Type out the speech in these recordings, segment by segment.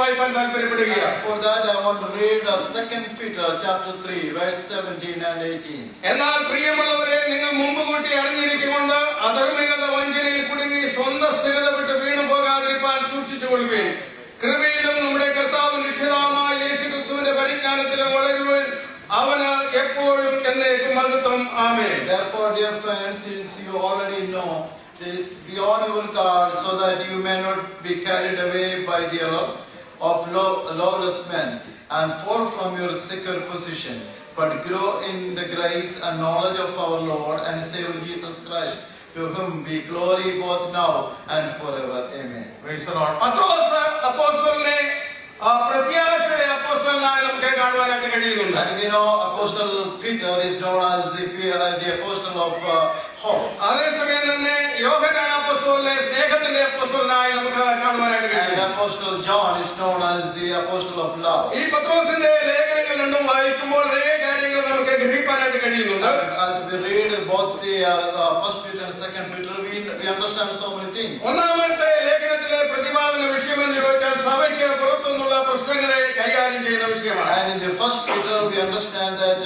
For that I want to read 2 Peter chapter 3 verse 17 and 18. എന്നാൽ പ്രിയമുള്ളവരെ, നിങ്ങൾ മുമ്പുകൂട്ടി അറിഞ്ഞിരിക്കുകൊണ്ട് അധർമ്മികളുടെ വഞ്ചനയിൽ കുടുങ്ങി സ്വന്തം സ്ഥിരത വിട്ട് വീണു പോകാതിരിക്കാൻ സൂക്ഷിച്ചുകൊള്ളുവിൻ. കൃപയിലും നമ്മുടെ കർത്താവും രക്ഷിതാവുമായ യേശുക്രിസ്തുവിന്റെ പരിജ്ഞാനത്തിലും വളരുവാൻ അവന് എപ്പോഴും എന്നേക്കും മഹത്വം. ആമേൻ. Therefore, dear friends, since you already know this, be on your guard so that you may not be carried away by the error of lawless men and fall from your secure position, but grow in the grace and knowledge of our Lord and Savior Jesus Christ, to whom be glory both now and forever. Amen. Praise the Lord. പത്രോസ് അപ്പോസ്തലനെ പ്രത്യാശയുടെ അപ്പോസ്തലനായി നമുക്ക് കാണുവാനായിട്ട് കഴിയുന്നുണ്ട്. And we know Apostle Peter is known as the apostle of hope. അതേസമയം തന്നെ യോഹന്നാൻ അപ്പോസ്തലനെ സ്നേഹത്തിന്റെ അപ്പോസ്തലനായി നമുക്ക് കാണുവാനായിട്ട് കഴിയും. And Apostle John is known as the apostle of love. ഈ പത്രോസിന്റെ ലേഖനങ്ങൾ രണ്ടും വായിക്കുമ്പോൾ ഒരേ കാര്യങ്ങൾ നമുക്ക് ഗ്രഹിക്കാനായിട്ട് കഴിയുന്നുണ്ട്. As we read both the first Peter and second Peter, we understand so many things. ഒന്നാമത്തെ ലേഖനത്തിലെ പ്രതിപാദന വിഷയമെന്ന് ചോദിച്ചാൽ സഭയ്ക്ക് പുറത്തുനിന്നുള്ള പ്രശ്നങ്ങളെ കൈകാര്യം ചെയ്യുന്ന വിഷയമാണ്. And in the first Peter we understand that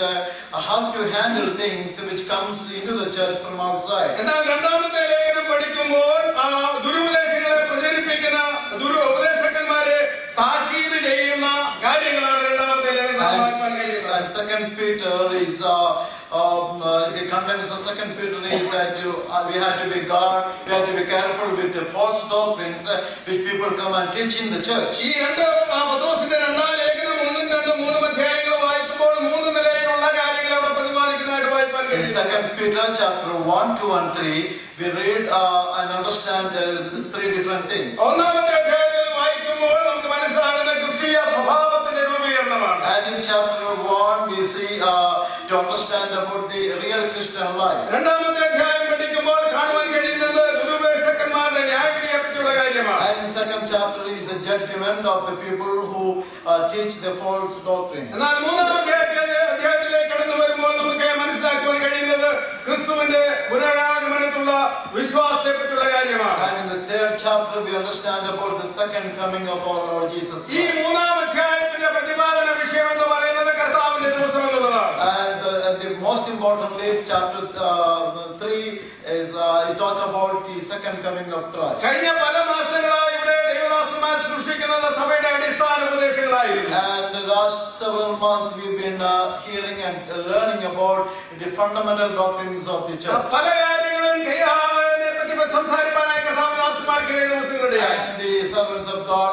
how to handle things which comes into the church from outside. എന്നാൽ രണ്ടാമത്തെ ലേഖനം പഠിക്കുമ്പോൾ ദുരുപദേശങ്ങളെ പ്രചരിപ്പിക്കുന്ന ഉപദേശകന്മാരെ താക്കീത് ചെയ്യുന്ന കാര്യങ്ങളാണ് രണ്ടാമത്തെ ലേഖനം. And second Peter is the contents of second Peter is that we have to be careful with the false doctrines which people come and teach in the church. ഈ പത്രോസിന്റെ രണ്ടാം ലേഖനം 1, 2, 3 അധ്യായങ്ങൾ വായിക്കുമ്പോൾ 3 നിലയിലുള്ള കാര്യങ്ങൾ അവിടെ പ്രതിപാദിക്കുന്നതായിട്ട് വായിക്കാൻ In കഴിയും. second Peter chapter 1, 2 and 3 we read and understand there is 3 different things. ഒന്നാമത്തെ അധ്യായത്തിൽ വായിക്കുമ്പോൾ നമുക്ക് മനസ്സിലാകുന്ന ക്രിസ്തീയ സ്വഭാവത്തിന്റെ രൂപീകരണമാണ്. And in chapter 1 we see to understand about the real Christian life. രണ്ടാമത്തെ അധ്യായം പഠിക്കുമ്പോൾ കാണുവാൻ കഴിയുന്നത് ദുരുപദേശകന്മാരുടെ ന്യായവിധിയെ പറ്റിയുള്ള കാര്യമാണ്. And in second chapter is a judgment of the people who teach the false doctrine. എന്നാൽ മൂന്നാം അധ്യായത്തിലേക്ക് കടന്നു വരുമ്പോൾ നമുക്ക് മനസ്സിലാക്കുവാൻ കഴിയുന്നത് ക്രിസ്തുവിന്റെ പുനരാഗമനത്തിലുള്ള വിശ്വാസത്തെ പറ്റിയുള്ള കാര്യമാണ്. And in the third chapter we understand about the second coming of our Lord Jesus ഈ Christ. മൂന്നാം അധ്യായത്തിന്റെ പ്രതിപാദന വിഷയം എന്ന് പറയുന്നത് കർത്താവിന്റെ ദിവസം എന്നുള്ളതാണ്. And the most importantly chapter 3 is it talk about the second coming of Christ. കഴിഞ്ഞ പല മാസങ്ങളായി ഇവിടെ ദൈവദാസന്മാർ സൃഷ്ടിക്കുന്നത് സഭയുടെ അടിസ്ഥാന ഉപദേശങ്ങളായിരുന്നു. And the last several months we've been hearing and learning about the fundamental doctrines of the church. പല കാര്യങ്ങളും പറ്റി സംസാരിക്കാനായി കർത്താവിദാസന്മാർക്ക് ഈ ദിവസങ്ങളുടെയായി. And the servants of God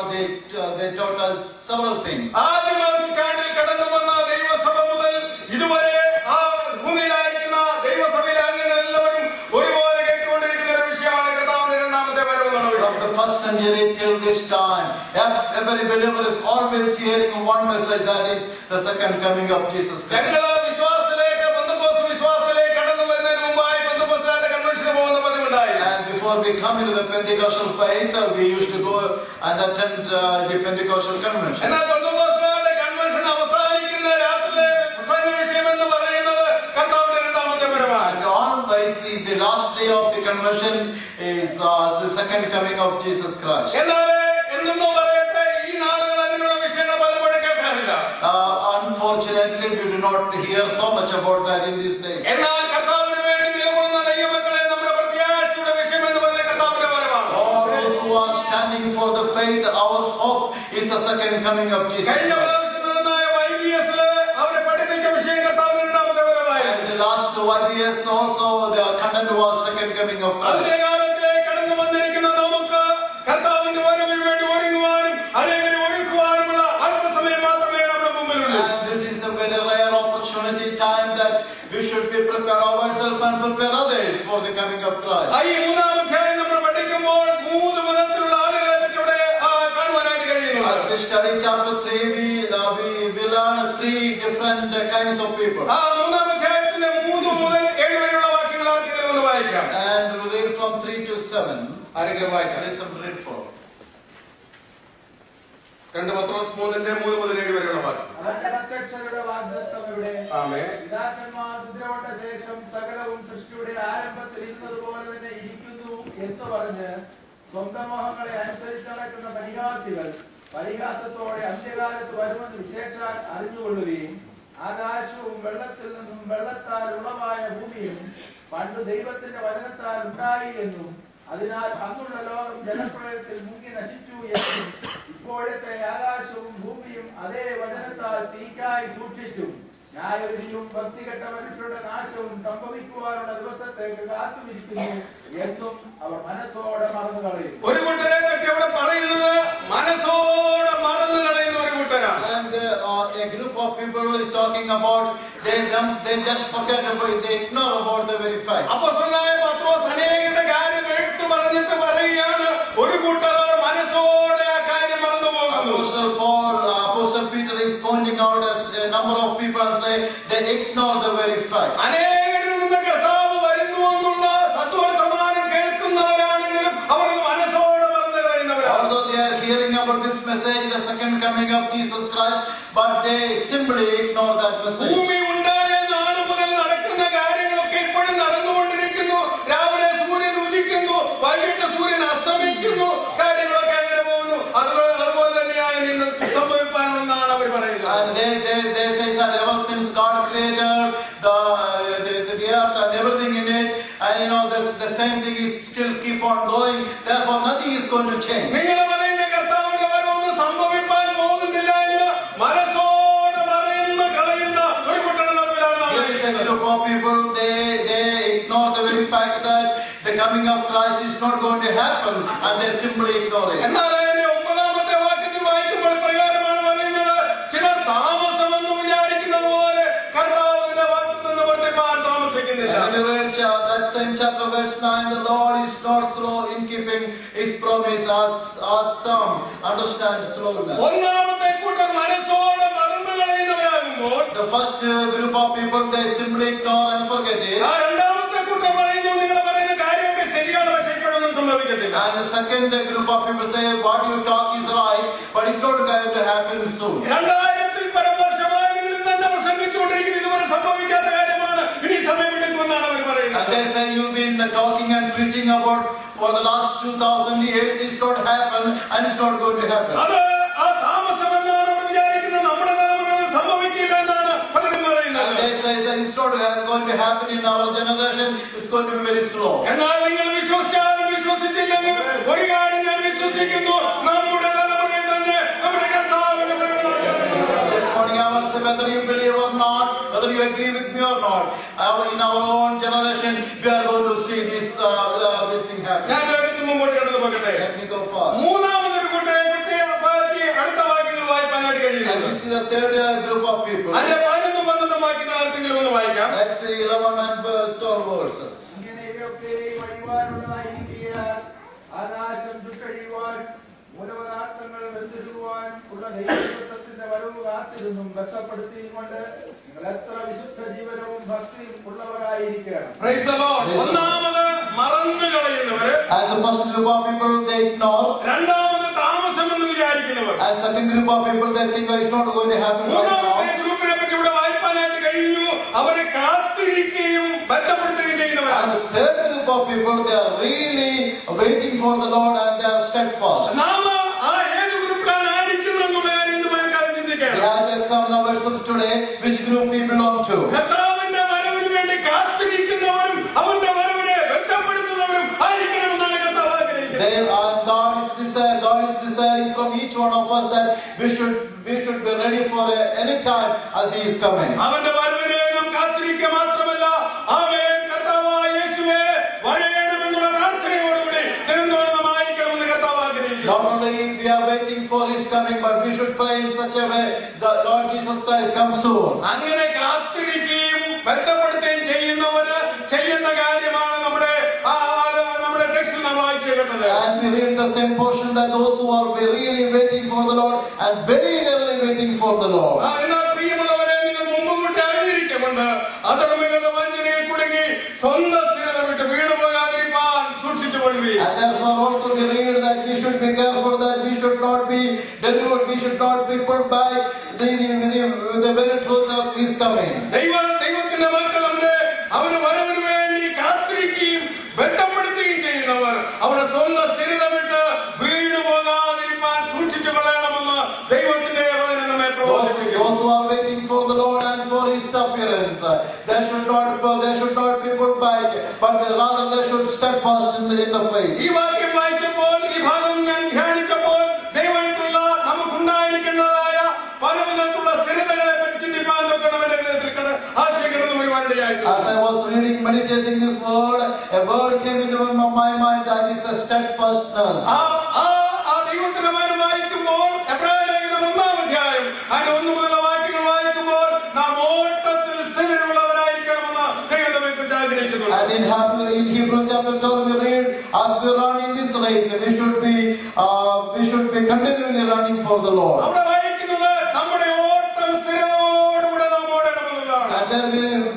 they taught us several things. ആദ്യ നൂറ്റാണ്ടിൽ കടന്നു വന്ന ദൈവസഭ മുതൽ ഇതുവരെ ആ ഭൂമിയിലായിരിക്കുന്ന ദൈവസഭയിലെ അംഗങ്ങൾ എല്ലാവരും ഒരുപോലെ കേട്ടുകൊണ്ടിരിക്കുന്ന ഒരു വിഷയമാണ് കർത്താവിന്റെ രണ്ടാമത്തെ വരവ് എന്നുള്ളത്. From the first century till this time, every believer is always hearing one message, that is the second coming of Jesus Christ. ഞങ്ങൾ വിശ്വാസത്തിലേക്ക് പെന്തക്കോസ്ത് വിശ്വാസത്തിലേക്ക് കടന്നു വരുന്നതിന് മുമ്പായി പെന്തക്കോസ്തുകാരുടെ കൺവെൻഷന് പോകുന്ന പതിവുണ്ടായി. And before we come into the Pentecostal faith, we used to go and attend the Pentecostal convention. എന്നാൽ പെന്തക്കോസ്തുകാരുടെ convention അവസാനിക്കുന്ന രാത്രിയിലെ പ്രസംഗ വിഷയം എന്ന് പറയുന്നത് കർത്താവിന്റെ രണ്ടാമത്തെ വരവാണ്. And always the last day of the convention is the second coming of Jesus Christ. എന്നാൽ എന്തെന്ന് പറയട്ടെ, ഈ നാളുകൾ അതിനുള്ള വിഷയങ്ങൾ പലപ്പോഴും കേൾക്കാറില്ല. Unfortunately, we do not hear so much about that in these days. എന്നാൽ കർത്താവിന് വേണ്ടി നിലകൊള്ളുന്ന ദൈവമക്കളെ നമ്മുടെ പ്രത്യാശയുടെ വിഷയം എന്ന് പറഞ്ഞ കർത്താവിന്റെ വരവാണ്. All those who are standing for the faith, our hope is the second coming of Jesus കഴിഞ്ഞ Christ. പ്രാവശ്യം നടന്ന YBS അവരെ പഠിപ്പിച്ച വിഷയം കർത്താവിന്റെ രണ്ടാമത്തെ വരവായി. And the last YBS also, the content was second coming of Christ. അതിന്റെ കാലത്തിലേക്ക് കടന്നു വന്നിരിക്കുന്ന നമുക്ക് കർത്താവിന്റെ വരവിന് വേണ്ടി ഒരുങ്ങുവാനും അനേകരെ ഒരുക്കുവാനുമുള്ള അല്പസമയം മാത്രമേ നമ്മുടെ മുമ്പിലുള്ളൂ. And this is the very rare opportunity time that we should be prepare ourselves and prepare others for the coming of Christ. ഈ മൂന്നാം അധ്യായം നമ്മൾ പഠിക്കുമ്പോൾ 3 വിധത്തിലുള്ള ആളുകളെ പറ്റി ഇവിടെ കാണുവാനായിട്ട് കഴിയുന്നു. As we study chapter 3, we learn 3 different kinds of people. മൂന്നാം അധ്യായത്തിന്റെ 3 മുതൽ 7 വരെയുള്ള വാക്യങ്ങൾ ആർക്കെങ്കിലും ഒന്ന് വായിക്കാം. And we read from 3 to 7. ആരെങ്കിലും വായിക്കാം. There is some read for. 2 പത്രോസ് 3 മുതൽ 7 വരെയുള്ള വാക്യം. പ്രത്യക്ഷരുടെ വാഗ്ദത്തം ഇവിടെ ആമേൻ. പിതാക്കന്മാർ മുദ്രകൊണ്ട ശേഷം സകലവും സൃഷ്ടിയുടെ ആരംഭത്തിൽ ഇരുന്നതുപോലെ തന്നെ ഇരിക്കുന്നു എന്ന് പറഞ്ഞ് സ്വന്തം മോഹങ്ങളെ അനുസരിച്ച് നടക്കുന്ന പരിഹാസികൾ പരിഹാസത്തോടെ അന്ത്യകാലത്ത് വരുമെന്ന് വിശേഷാൽ അറിഞ്ഞുകൊള്ളുകയും ആകാശവും വെള്ളത്തിൽ നിന്നും വെള്ളത്താൽ ഉളവായ ഭൂമിയും പണ്ട് ദൈവത്തിന്റെ വചനത്താൽ ഉണ്ടായി എന്നും അതിനാൽ അന്നുള്ള ലോകം ജലപ്രളയത്തിൽ മുങ്ങി നശിച്ചു എന്നും ഇപ്പോഴത്തെ ആകാശവും ഭൂമിയും അതേ വചനത്താൽ തീക്കായി സൂക്ഷിച്ചു ന്യായവിധിയും ഭക്തികെട്ട മനുഷ്യരുടെ നാശവും സംഭവിക്കുവാനുള്ള ദിവസത്തേക്ക് കാത്തുമിരിക്കുന്നു എന്നും അവർ മനസ്സോടെ മറന്നു കളയും. ഒരു കൂട്ടരെ പറ്റി അവിടെ പറയുന്നത് മനസ്സോടെ മറന്നു കളയുന്ന ഒരു കൂട്ടരാണ്. And a group of people is talking about they just forget about it, they ignore about the very fact. അപ്പോസ്തലനായ പത്രോസ് അനേകരുടെ കാര്യം എടുത്തു പറഞ്ഞിട്ട് പറയുകയാണ് ഒരു കൂട്ടർ മനസ്സോടെ ആ കാര്യം മറന്നു പോകുന്നു. Apostle Peter is pointing out as a number of people and say they ignore the very fact. അനേകരിൽ നിന്ന് കർത്താവ് വരുന്നു എന്നുള്ള സത്വർത്തമാനം കേൾക്കുന്നവരാണെങ്കിലും അവർ മനസ്സോടെ മറന്നു കളയുന്നവരാണ്. Although they are hearing about this message, the second coming of Jesus Christ, but they simply ignore that message. ഭൂമി ഉണ്ടായ നാൾ മുതൽ നടക്കുന്ന കാര്യങ്ങളൊക്കെ ഇപ്പോഴും നടന്നുകൊണ്ടിരിക്കുന്നു. രാവിലെ സൂര്യൻ ഉദിക്കുന്നു, വൈകിട്ട് സൂര്യൻ അസ്തമിക്കുന്നു, കാര്യങ്ങളൊക്കെ അങ്ങനെ പോകുന്നു. അതുപോലെ തന്നെയാണ് ഇന്ന് സംഭവിക്കാനെന്നാണ് അവർ പറയുന്നത്. And they say that ever since God created the earth and everything in it, and you know the same thing is still keep on going. Therefore, nothing is going to change. നിങ്ങൾ പറയുന്ന കർത്താവിന്റെ വരവൊന്നും സംഭവിക്കാൻ പോകുന്നില്ല എന്ന് മനസ്സോടെ പറയുന്ന കളയുന്ന ഒരു കൂട്ടരുടെ നടുവിലാണ്. Here is a group of people. They ignore the very fact that the coming of Christ is not going to happen, and they simply ignore it. എന്നാൽ അതിന്റെ 9-ാമത്തെ വാക്യത്തിൽ വായിക്കുമ്പോൾ പ്രകാരമാണ് പറയുന്നത് ചിലർ താമസമെന്ന് വിചാരിക്കുന്നത് പോലെ കർത്താവിന്റെ വാക്കിൽ നിന്ന് വർദ്ധിപ്പാൻ താമസിക്കുന്നില്ല. When you read that same chapter verse 9, the Lord is not slow in keeping His promise, as some understand slowness. ഒന്നാമത്തെ കൂട്ടർ മനസ്സോടെ മറന്നു കളയുന്നവരാകുമ്പോൾ The first group of people, they simply ignore and forget it. ആ രണ്ടാമത്തെ കൂട്ടർ പറയുന്നു നിങ്ങൾ പറയുന്ന കാര്യമൊക്കെ ശരിയാണ്, പക്ഷെ ഇപ്പോഴൊന്നും സംഭവിക്കത്തില്ല. And the second group of people say what you talk is right, but it's not going to happen soon. 2000-ൽ പരം വർഷമായി നിങ്ങൾ തന്നെ പ്രസംഗിച്ചുകൊണ്ടിരിക്കുന്നത് ഇതുവരെ സംഭവിക്കാത്ത കാര്യമാണ്, ഇനി സമയമെടുക്കുമെന്നാണ് അവർ പറയുന്നത്. And they say you've been talking and preaching about for the last 2000 years, it's not happened and it's not going to happen. അത് ആ താമസമെന്നാണ് അവർ വിചാരിക്കുന്നത്, നമ്മുടെ നാമത്തിൽ സംഭവിക്കില്ല എന്നാണ് പലരും പറയുന്നത്. And they say that it's not going to happen in our generation, it's going to be very slow. എന്നാൽ നിങ്ങൾ വിശ്വസിച്ചാലും വിശ്വസിച്ചില്ലെങ്കിൽ ഒരു കാര്യം ഞാൻ വിശ്വസിക്കുന്നു, നമ്മുടെ തലമുറയിൽ തന്നെ നമ്മുടെ കർത്താവിന്റെ വരവ് നടക്കും. This morning I will say whether you believe or not, whether you agree with me or not, in our own generation we are going to see this thing happen. ഞാൻ വേഗത്തിൽ മുമ്പോട്ട് കടന്നു പോകട്ടെ. Let me go fast. മൂന്നാമതൊരു കൂട്ടരെ പറ്റി അടുത്ത വാക്യങ്ങൾ വായിക്കാനായിട്ട് And കഴിയുന്നു. we see the third group of people. അതിന്റെ 11-12 വാക്യങ്ങൾ ആർക്കെങ്കിലും ഒന്ന് വായിക്കാം. Let's say 11 and verse 12 verses. ഇങ്ങനെ ഇവയൊക്കെയും വഴിവാനുള്ളതായിരിക്കുകയാൽ ആകാശം ചുട്ടഴിയുവാനും മൂലപദാർത്ഥങ്ങൾ വെന്തുരുവാനും ഉള്ള ദൈവദിവസത്തിന്റെ വരവ് കാത്തിരുന്നും ബന്ധപ്പെടുത്തിയും കൊണ്ട് നിങ്ങൾ എത്ര വിശുദ്ധ ജീവനവും ഭക്തിയും ഉള്ളവരായിരിക്കണം. Praise the Lord. ഒന്നാമത് മറന്നു കളയുന്നവര്, And the first group of people they ignore. രണ്ടാമത് താമസമെന്ന് വിചാരിക്കുന്നവർ, And second group of people they think it's not going to happen right മൂന്നാമത്തെ now. ഗ്രൂപ്പിനെ പറ്റി ഇവിടെ വായിക്കാനായിട്ട് കഴിയുന്നു, അവരെ കാത്തിരിക്കുകയും ബന്ധപ്പെടുത്തുകയും ചെയ്യുന്നവരാണ്. And the third group of people they are really waiting for the Lord and they are steadfast. നാം ആ ഏത് ഗ്രൂപ്പിലാണ് ആയിരിക്കുന്നത് എന്നുള്ള കാര്യം ഇന്ന് മനസ്സിലാക്കാൻ We ചിന്തിക്കാം. have to examine ourselves today which group we belong to. കർത്താവിന്റെ വരവിന് വേണ്ടി കാത്തിരിക്കുന്നവരും അവന്റെ വരവിനെ ബന്ധപ്പെടുത്തുന്നവരും ആയിരിക്കണമെന്നാണ് കർത്താവ് ആഗ്രഹിക്കുന്നത്. God is desiring from each one of us that we should be ready for any time as He is coming. അവന്റെ വരവിനെ നാം കാത്തിരിക്കുക മാത്രമല്ല, ആമേൻ കർത്താവായ യേശുവേ വരണമെന്നുള്ള പ്രാർത്ഥനയോടുകൂടി നിരന്തരമായിരിക്കണമെന്ന് കർത്താവ് ആഗ്രഹിക്കുന്നു. Not only we are waiting for His coming, but we should pray in such a way that Lord Jesus Christ come soon. അങ്ങനെ കാത്തിരിക്കുകയും ബന്ധപ്പെടുത്തുകയും ചെയ്യുന്നവര് ചെയ്യുന്ന കാര്യമാണ് നമ്മുടെ ടെക്സ്റ്റിൽ നാം വായിച്ചു കേട്ടത്. And we read the same portion that those who are really waiting for the Lord and very eagerly waiting for the Lord. എന്നാൽ പ്രിയമുള്ളവരെ, നിങ്ങൾ മുമ്പ് കൂട്ടി അറിഞ്ഞിരിക്കുന്നുണ്ട്, അധർമ്മികളുടെ വഞ്ചനയിൽ കുടുങ്ങി സ്വന്തം സ്ഥിരത വിട്ട് വീണു പോകാതിരിക്കാൻ സൂക്ഷിച്ചു കൊള്ളുവീൻ. And therefore also we read that we should be careful that we should not be delivered, we should not be put back with the very truth of His coming. ദൈവത്തിന്റെ മക്കളുണ്ട്, അവന് വരവിന് വേണ്ടി കാത്തിരിക്കുകയും ബന്ധപ്പെടുത്തുകയും ചെയ്യുന്നവർ അവരുടെ സ്വന്തം സ്ഥിരത വിട്ട് വീണു പോകാതിരിക്കാൻ സൂക്ഷിച്ചു കൊള്ളണമെന്ന് who are waiting for the Lord and for His appearance, they should not be put back, but rather they should steadfast in the faith. ഈ വാക്യം വായിച്ചപ്പോൾ, ഈ ഭാഗം ഞാൻ ധ്യാനിച്ചപ്പോൾ ദൈവത്തിലുള്ള നമുക്കുണ്ടായിരിക്കുന്നതായ പല വിധത്തിലുള്ള സ്ഥിരതകളെ പറ്റി ചിന്തിപ്പാൻ തൊക്കണമെന്റെ ഹൃദയത്തിൽ ആശയം കടന്നു വരുവാനിടയായി. As I was reading, meditating this word, a word came into my mind, that is the steadfastness. ദൈവത്തിന്റെ വചനം വായിക്കുമ്പോൾ എബ്രായ ലേഖനം 1-ാം അധ്യായം അതിന്റെ 1 മുതലുള്ള വാക്യങ്ങൾ വായിക്കുമ്പോൾ നാം ഓട്ടത്തിൽ സ്ഥിരതയുള്ളവരായിരിക്കണമെന്ന് ദൈവം നമ്മെക്കുറിച്ച് ആഗ്രഹിക്കുന്നു. And in Hebrew chapter 12 we read, as we run in this race, we should be continually running for the Lord. അവിടെ വായിക്കുന്നത് നമ്മുടെ ഓട്ടം സ്ഥിരതയോടുകൂടെ നാം ഓടണമെന്നുള്ളതാണ്. And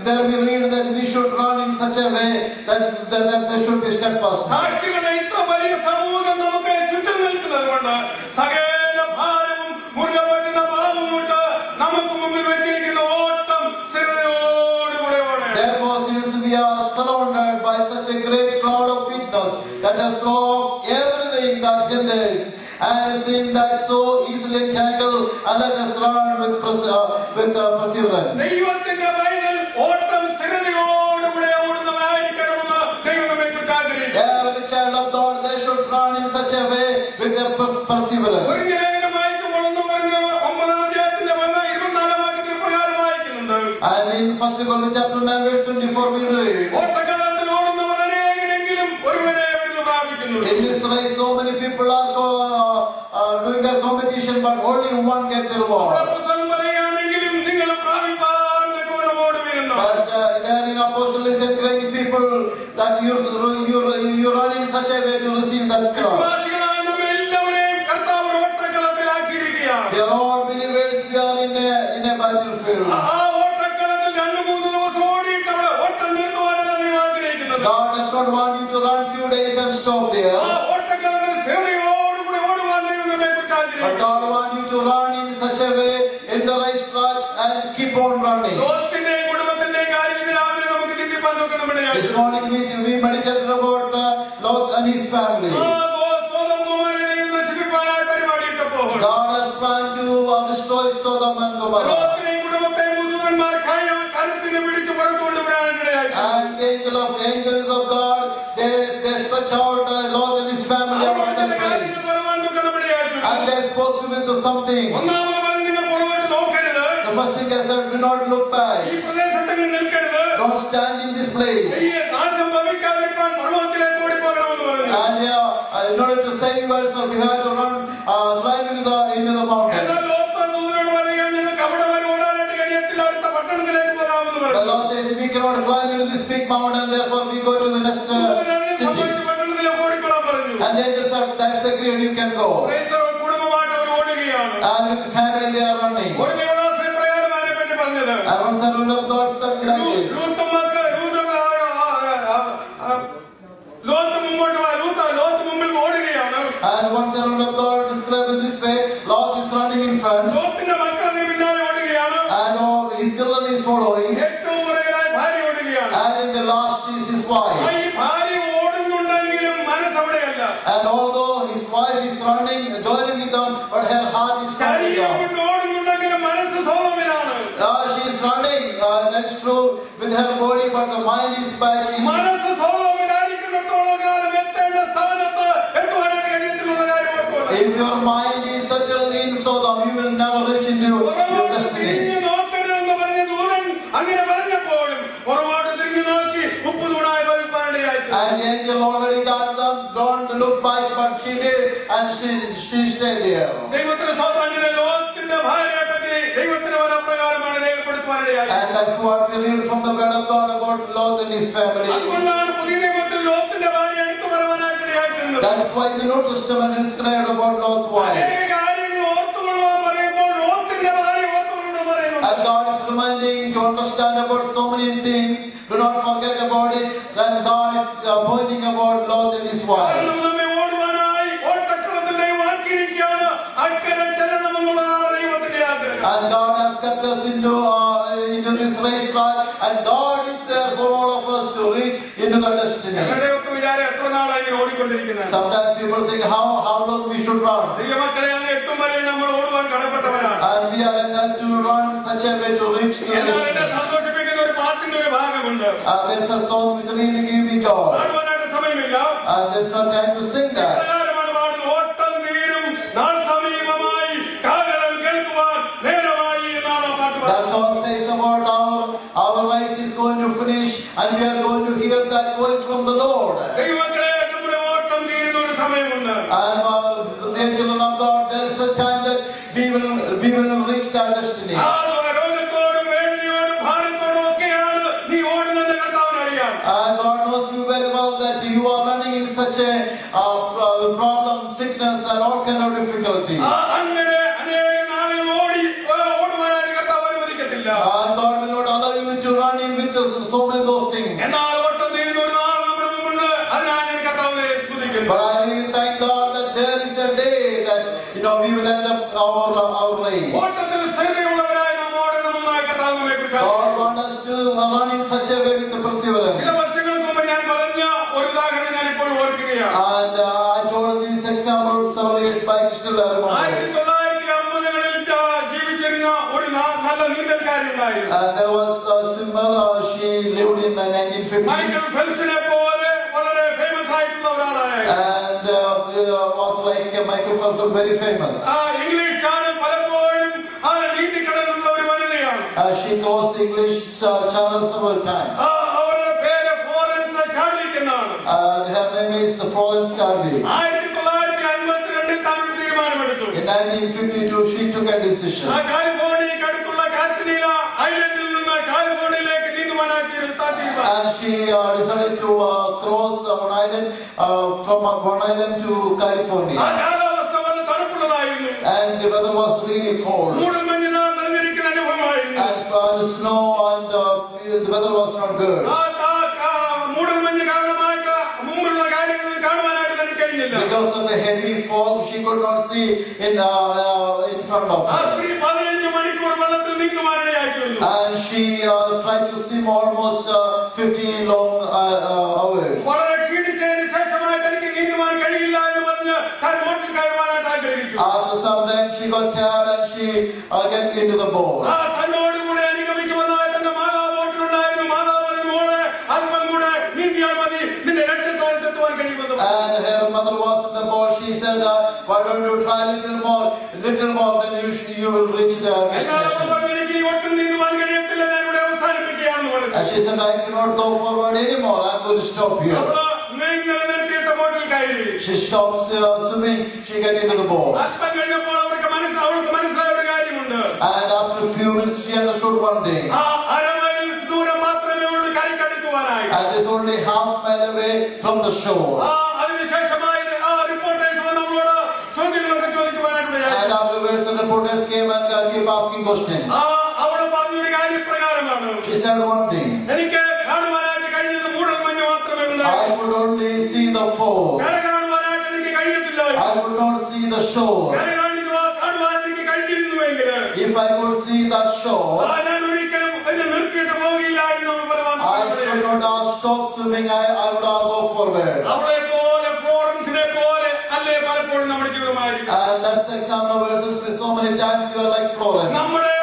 there we read that we should run in such a way that there should be steadfast. സാക്ഷികളുടെ ഇത്ര വലിയ സമൂഹം നമുക്ക് ചുറ്റും നിൽക്കുന്നത് കൊണ്ട് സകല ഭാരവും മുറുകെ പറ്റുന്ന പാപം വിട്ട് നമുക്ക് മുമ്പിൽ വെച്ചിരിക്കുന്ന ഓട്ടം സ്ഥിരതയോടുകൂടെ ഓടണം. Therefore, since we are surrounded by such a great cloud of witness, let us throw off everything that hinders and sin that so easily entangle, and let us run with perseverance. ദൈവത്തിന്റെ പൈതൽ ഓട്ടം സ്ഥിരതയോടുകൂടെ ഓടുന്നവരായിരിക്കണമെന്ന് ദൈവം നമ്മെക്കുറിച്ച് ആഗ്രഹിക്കുന്നു. Every child of God, they should run in such a way with their perseverance. ഒരു ലേഖനം വായിക്കുമ്പോൾ 9-ാം അധ്യായത്തിന്റെ 24-ാം വാക്യത്തിൽ പ്രകാരം വായിക്കുന്നുണ്ട്. And in 1 Corinthians chapter 9 verse 24 we read, ഓട്ടക്കളത്തിൽ ഓടുന്നവർ അനേകരെങ്കിലും ഒരുവനെ വിരുന്ന് പ്രാപിക്കുന്നു. in this race so many people are doing their competition, but only one get the reward. പുസ്തകം പറയുകയാണെങ്കിലും നിങ്ങൾ പ്രാപിപ്പാൻ തക്കവണ്ണം ഓടുവിനെന്ന്. But there in apostle is encouraging people that you run in such a way to receive that crown. വിശ്വാസികളായ നമ്മെല്ലാവരെയും കർത്താവ് ഒരു ഓട്ടക്കളത്തിലാക്കിയിരിക്കുകയാണ്. We are all believers, we are in a battlefield. ആ ഓട്ടക്കളത്തിൽ 2-3 ദിവസം ഓടിയിട്ട് അവിടെ ഓട്ടം നിർത്തുവാനല്ല ദൈവം ആഗ്രഹിക്കുന്നത്. God does not want you to run few days and stop there. ആ ഓട്ടക്കളത്തിൽ സ്ഥിരതയോടുകൂടി ഓടുവാൻ ദൈവം നമ്മെക്കുറിച്ച് But ആഗ്രഹിക്കുന്നു. God wants you to run in such a way in the racetrack and keep on running. ലോകത്തിന്റെയും കുടുംബത്തിന്റെയും കാര്യം ഇന്ന് രാവിലെ നമുക്ക് ചിന്തിപ്പാൻ നോക്കണം. This morning we meditated about Lot and his family. Sodom ഗൊമോറയെ നശിപ്പിക്കാനായി പരിപാടിയിട്ടപ്പോൾ God has planned to destroy Sodom and Gomorrah. ലോകത്തിനെയും കുടുംബത്തെയും മുഴുവന്മാർ കരുത്തിന് പിടിച്ച് പുറത്തു കൊണ്ടുവരാനിടയായി. And angels of God, they stretch out Lot and his family out of that place. And they spoke to me to something. ഒന്നാമത് പറഞ്ഞ് നിങ്ങൾ പുറകോട്ട് നോക്കരുത്. The first thing I said, do not look back. ഈ പ്രദേശത്തെങ്കിലും നിൽക്കരുത്. Don't stand in this place. ഈ നാശം ഭവിക്കാതിരിക്കാൻ പർവ്വതത്തിലേക്ക് ഓടിപ്പോകണമെന്ന് പറഞ്ഞു. And in order to save ourselves, we have to run, climb into the mountain. എന്നാൽ ലോത്ത് ദൂതനോട് പറയുകയാണ്, നിങ്ങൾക്ക് അവിടെ വരെ ഓടാനായിട്ട് കഴിയത്തില്ല, അടുത്ത പട്ടണത്തിലേക്ക് പോകാമെന്ന് The പറഞ്ഞു. Lord says, we cannot climb into this big mountain, therefore we go to the next city. പട്ടണത്തിലേക്ക് ഓടിക്കൊള്ളാൻ പറഞ്ഞു. And they just said, that's agreed, you can go. കുടുംബമായിട്ട് അവർ ഓടുകയാണ്. And with the family they are running. ഒരു ദേവദാസൻ പ്രകാരം അതിനെ പറ്റി പറഞ്ഞത്, And one servant of God said like this. Lot മുമ്പിൽ ഓടുകയാണ്. And one servant of God described in this way, Lot is running in front. ലോത്തിന്റെ മക്കൾ അതിന് പിന്നാലെ ഓടുകയാണ്. And all his children is following. ഏറ്റവും പുറകിലായി ഭാര്യ ഓടുകയാണ്. And in the last is his wife. ഈ ഭാര്യ ഓടുന്നുണ്ടെങ്കിലും മനസ്സ് അവിടെയല്ല. And although his wife is running, joining with them, but her heart is somewhere ശരീരം else. കൊണ്ട് ഓടുന്നുണ്ടെങ്കിലും മനസ്സ് സോദോമിലാണ്. She is running, that's true, with her body, but the mind is back in. മനസ്സ് സോദോമിലായിരിക്കുന്നിടത്തോളം കാലം എത്തേണ്ട സ്ഥാനത്ത് എത്തുവാനായിട്ട് കഴിയത്തില്ലെന്ന കാര്യം ഓർക്കുക. If your mind is settled in Sodom, you will never reach into your destiny. തിരിഞ്ഞു നോക്കരുതെന്ന് പറഞ്ഞ ദൂതൻ അങ്ങനെ പറഞ്ഞപ്പോഴും പുറകോട്ട് തിരിഞ്ഞു നോക്കി ഉപ്പ് തൂണായി ഭവിപ്പാനിടയായി. And the angel already got them, don't look back, but she did, and she stayed there. ദൈവത്തിന് സ്തോത്രം. അങ്ങനെ ലോത്തിന്റെ ഭാര്യയെ പറ്റി ദൈവത്തിന് വനപ്രകാരമാണ് രേഖപ്പെടുത്തുവാനിടയായി. And that's what we read from the word of God about Lot and his family. അതുകൊണ്ടാണ് പുതിയ നിയമത്തിൽ ലോത്തിന്റെ ഭാര്യ എടുത്തു പറയാനായിട്ട് ഇടയാക്കുന്നത്. That's why the New Testament is described about Lot's wife. അനേക കാര്യങ്ങൾ ഓർത്തുകൊള്ളുവാൻ പറയുമ്പോൾ ലോത്തിന്റെ ഭാര്യ ഓർത്തുകൊള്ളണം പറയുന്നു. And God is reminding to understand about so many things. Do not forget about it. Then God is pointing about Lot and his wife. കാരണം നമ്മെ ഓടുവാനായി ഓട്ടക്കളത്തിൽ ദൈവം ആക്കിയിരിക്കുകയാണ്. അക്കരെ ചെല്ലണമെന്നുള്ളതാണ് ദൈവത്തിന്റെ ആഗ്രഹം. And God has kept us into this racetrack, and God is there for all of us to reach into the destiny. ഞങ്ങളുടെയൊക്കെ വിചാരം എത്ര നാളായി ഇങ്ങനെ ഓടിക്കൊണ്ടിരിക്കുന്നത്. Sometimes people think how long we should run. ദൈവമക്കളെ അങ്ങ് എത്തും വരെ നമ്മൾ ഓടുവാൻ കടപ്പെട്ടവരാണ്. And And we are able to run such a way to reach the എന്നാൽ എന്നെ destiny. സന്തോഷിപ്പിക്കുന്ന ഒരു പാട്ടിന്റെ ഒരു ഭാഗമുണ്ട്. There's a song which really gives me joy. പാടുവാനായിട്ട് സമയമില്ല. There's no time to sing that. ഇപ്രകാരമാണ് പാടുന്നത്. ഓട്ടം തീരും, നാൾ സമീപമായി, കാഹളം കേൾക്കുവാൻ നേരമായി എന്നാണ് ആ പാട്ട് That പാടുന്നത്. song says about our race is going to finish and we are going to hear that voice from the Lord. ദൈവമക്കളെ, നമ്മുടെ ഓട്ടം തീരുന്ന ഒരു സമയമുണ്ട്. And dear children of God, there is a time that we will reach that destiny. ആ രോഗത്തോടും വേദനയോടും ഭാരത്തോടും ഒക്കെയാണ് നീ ഓടുന്നത് കർത്താവിന് അറിയാം. And God knows you very well that you are running in such a problem, sickness and all kind of difficulty. അങ്ങനെ അനേക നാളുകൾ ഓടുവാനായിട്ട് കർത്താവ് അനുവദിക്കത്തില്ല. And God will not allow you to run in with so many those things. എന്നാൽ ഓട്ടം തീരുന്ന ഒരു നാൾ നമ്മുടെ മുമ്പുണ്ട്. അതിനായി ഞാൻ കർത്താവിനെ സ്തുതിക്കുന്നു. But I really thank God that there is a day that we will end up our race. ഓട്ടത്തിൽ സ്ഥിരതയുള്ളവരായി നാം ഓടണമെന്നാണ് കർത്താവ് നമ്മെ കുറിച്ച് God wants us to run in such a way with the perseverance. ചില വർഷങ്ങൾക്ക് മുമ്പ് ഞാൻ പറഞ്ഞ ഒരു ഉദാഹരണം ഞാൻ ഇപ്പോൾ ഓർക്കുകയാണ്. And I told this example several years back, still I remember. 1950-കളിൽ ജീവിച്ചിരുന്ന ഒരു നല്ല നീന്തൽക്കാരി ഉണ്ടായിരുന്നു. There was a swimmer, she lived in 1950s. Michael ഫെൽപ്സിനെ പോലെ വളരെ ഫേമസ് ആയിട്ടുള്ള ഒരാളായിരുന്നു. And was like Michael Phelps, was very famous. English channel പലപ്പോഴും ആ നീന്തിക്കടലുള്ള ഒരു വനിതയാണ്. She crossed the English channel several times. അവരുടെ പേര് ഫ്ലോറൻസ് ചാർലിക് എന്നാണ്. And her name is Florence Charlie. 1952-ൽ താൻ ഒരു തീരുമാനമെടുത്തു. In 1952, she took a decision. കാലിഫോർണിയക്ക് അടുത്തുള്ള കാറ്റനീല ഐലൻഡിൽ നിന്ന് കാലിഫോർണിയയിലേക്ക് നീന്തുവാനാക്കി താൻ തീരുമാനിച്ചു. And she decided to cross one island, from one island to California. കാലാവസ്ഥ വളരെ തണുപ്പുള്ളതായിരുന്നു. And the weather was really cold. മൂടൽമഞ്ഞിനാൽ നിറഞ്ഞിരിക്കുന്ന അനുഭവമായിരുന്നു. And snow and the weather was not good. മൂടൽമഞ്ഞ് കാരണമായിട്ട് മുമ്പുള്ള കാര്യങ്ങൾ കാണുവാനായിട്ട് തന്നെ കഴിഞ്ഞില്ല. Because of the heavy fog, she could not see in front of ആ her. സ്ത്രീ 15 മണിക്കൂർ വെള്ളത്തിൽ നീന്തുവാനിടയായിട്ടുണ്ട്. And she tried to swim almost 15 long hours. വളരെ ക്ഷീണിച്ചതിന് ശേഷമായി തനിക്ക് നീന്തുവാൻ കഴിയില്ല എന്ന് പറഞ്ഞ് താൻ ബോട്ടിൽ കയറുവാനായിട്ട് ആഗ്രഹിച്ചു. After some time, she got tired and she got into the boat. തന്നോടുകൂടെ അനുഗമിക്കുമെന്നായ തന്റെ മാതാവ് ബോട്ടിലുണ്ടായിരുന്നു. മാതാവ് പറഞ്ഞു, മോളെ അല്പം കൂടെ നീന്തിയാൽ മതി, നിന്റെ ലക്ഷ്യസ്ഥാനത്തെത്തുവാൻ കഴിയുമെന്ന് പറഞ്ഞു. And her mother was in the boat. She said, why don't you try a little more, then you will reach the എന്നാൽ അവൾ destination. പറഞ്ഞു, എനിക്ക് ഈ ഒട്ടും നീന്തുവാൻ കഴിയത്തില്ല, ഞാൻ ഇവിടെ അവസാനിപ്പിക്കുകയാണെന്ന് പറഞ്ഞു. And she said, I cannot go forward anymore. I'm going to stop here. അവള് നീന്തൽ നിർത്തിയിട്ട ബോട്ടിൽ കയറി. She stops swimming. She gets into the boat. അല്പം കഴിഞ്ഞപ്പോൾ അവൾക്ക് മനസ്സിലായ ഒരു കാര്യമുണ്ട്. And after a few minutes, she understood one thing. അരമൈൽ ദൂരം മാത്രമേ ഉള്ളൂ കരയ്ക്കടുക്കുവാനായി. And it's only half mile away from the shore. അതിനുശേഷമായി റിപ്പോർട്ടേഴ്സ് വന്ന് നമ്മളോട് ചോദ്യങ്ങളൊക്കെ ചോദിക്കുവാനായിട്ട്. And afterwards, the reporters came and keep asking questions. അവള് പറഞ്ഞൊരു കാര്യം പ്രകാരമാണ്. She said one thing. എനിക്ക് കാണുവാനായിട്ട് കഴിഞ്ഞത് മൂടൽമഞ്ഞ് മാത്രമേ ഉള്ളൂ. I could only see the fog. കര കാണുവാനായിട്ട് എനിക്ക് കഴിയത്തില്ല. I could not see the shore. കര കാണുവാൻ എനിക്ക് കഴിഞ്ഞിരുന്നുവെങ്കിൽ If I could see that shore, ഞാൻ ഒരിക്കലും എന്നെ നിർത്തിയിട്ട് പോകില്ല എന്ന് I should not stop swimming. I would go forward. അവളെ പോലെ ഫ്ലോറൻസിനെ പോലെ അല്ലേ പലപ്പോഴും നമ്മുടെ ജീവിതമായിരിക്കും. And that's the example verses. So many times you are like Florence. നമ്മുടെ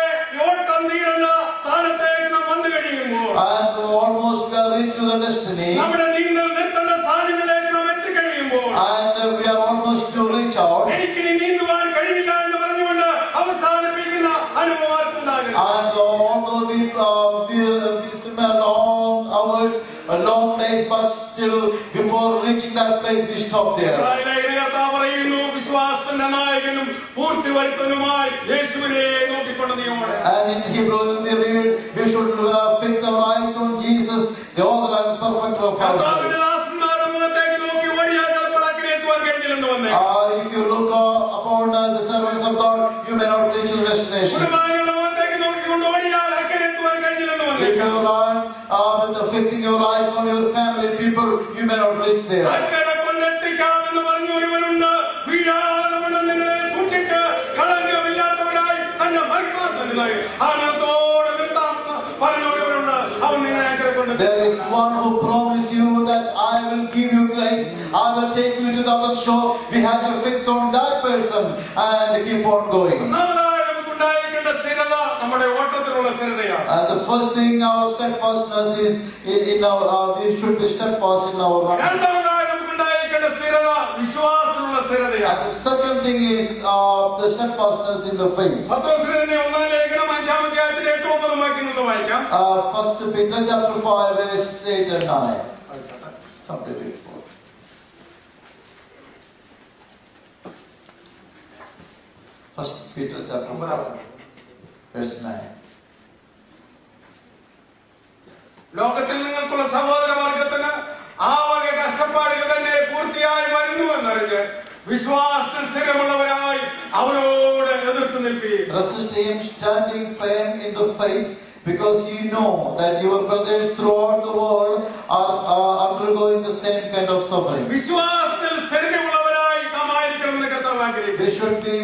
ഓട്ടം തീരുന്ന സ്ഥാനത്തേക്ക് നാം വന്നു കഴിയുമ്പോൾ, And almost we are reached to the destiny. നമ്മുടെ നീന്തൽ നിർത്തേണ്ട സ്ഥാനങ്ങളിലേക്ക് നാം എത്തിക്കഴിയുമ്പോൾ, And we are almost to reach out. എനിക്ക് ഇനി നീന്തുവാൻ കഴിയില്ല എന്ന് പറഞ്ഞുകൊണ്ട് അവസാനിപ്പിക്കുന്ന അനുഭവം ആർക്കുണ്ടാകും. And although we swim a long hours, long days, but still before reaching that place we stop there. കർത്താവ് പറയുന്നു, വിശ്വാസത്തിന്റെ നായകനും പൂർത്തി വരുത്തനുമായി യേശുവിനെ നോക്കിക്കൊണ്ട് നീ ഓടണം. And in Hebrew we read, we should fix our eyes on Jesus, the author and perfecter of our faith. ദാസന്മാരുടെ മുഖത്തേക്ക് നോക്കി ഓടിയാൽ ചിലപ്പോൾ അക്കരെ എത്തുവാൻ കഴിഞ്ഞില്ലെന്ന് വന്നേ. If you look upon the servants of God, you may not reach the destination. കുടുംബാംഗങ്ങളുടെ മുഖത്തേക്ക് നോക്കിക്കൊണ്ട് ഓടിയാൽ അക്കരെ എത്തുവാൻ കഴിഞ്ഞില്ലെന്ന് വന്നേ. If you run with fixing your eyes on your family people, you may not reach there. അക്കരെ കൊണ്ടെത്തിക്കാമെന്ന് പറഞ്ഞ ഒരുവനുണ്ട്. വീഴാതെ വണ്ണം നിങ്ങളെ സൂക്ഷിച്ച് കളങ്കമില്ലാത്തവരായി തന്റെ മഹിമാസന്നതനായി ആനന്ദത്തോടെ നിർത്താമെന്ന് പറഞ്ഞ ഒരുവനുണ്ട്. അവൻ നിങ്ങളെ അക്കരെ കൊണ്ടെത്തി. There is one who promised you that I will give you grace, I will take you to the other shore. We have to fix on that person and keep on going. ഒന്നാമതായി നമുക്കുണ്ടായിരിക്കുന്ന നമ്മുടെ ഓട്ടത്തിലുള്ള സ്ഥിരതയാണ്. The first thing, our steadfastness is in our. We should be steadfast in our running. രണ്ടാമതായി നമുക്കുണ്ടായിരിക്കേണ്ട സ്ഥിരത വിശ്വാസത്തിലുള്ള സ്ഥിരതയാണ്. And the second thing is the steadfastness in the faith. പത്രോസിന്റെ തന്നെ 1-ാം ലേഖനം 5-ാം അധ്യായത്തിൽ 8-9 വാക്യങ്ങൾ വായിക്കാം. 1 Peter chapter 5 verse 8 and 9. Somebody read for. 1 Peter chapter 5 verse 9. ലോകത്തിൽ നിങ്ങൾക്കുള്ള സഹോദരവർഗത്തിന് ആ വക കഷ്ടപ്പാടുകൾ തന്നെ പൂർത്തിയായി വരുന്നു എന്നറിഞ്ഞ് വിശ്വാസത്തിൽ സ്ഥിരമുള്ളവരായി അവരോട് എതിർത്ത് നിൽപ്പീൻ. Resist him, standing firm in the faith, because you know that your brothers throughout the world are undergoing the same kind of suffering. വിശ്വാസത്തിൽ സ്ഥിരമുള്ളവരായി നാം ആയിരിക്കണമെന്ന് കർത്താവ് ആഗ്രഹിക്കുന്നു. We should be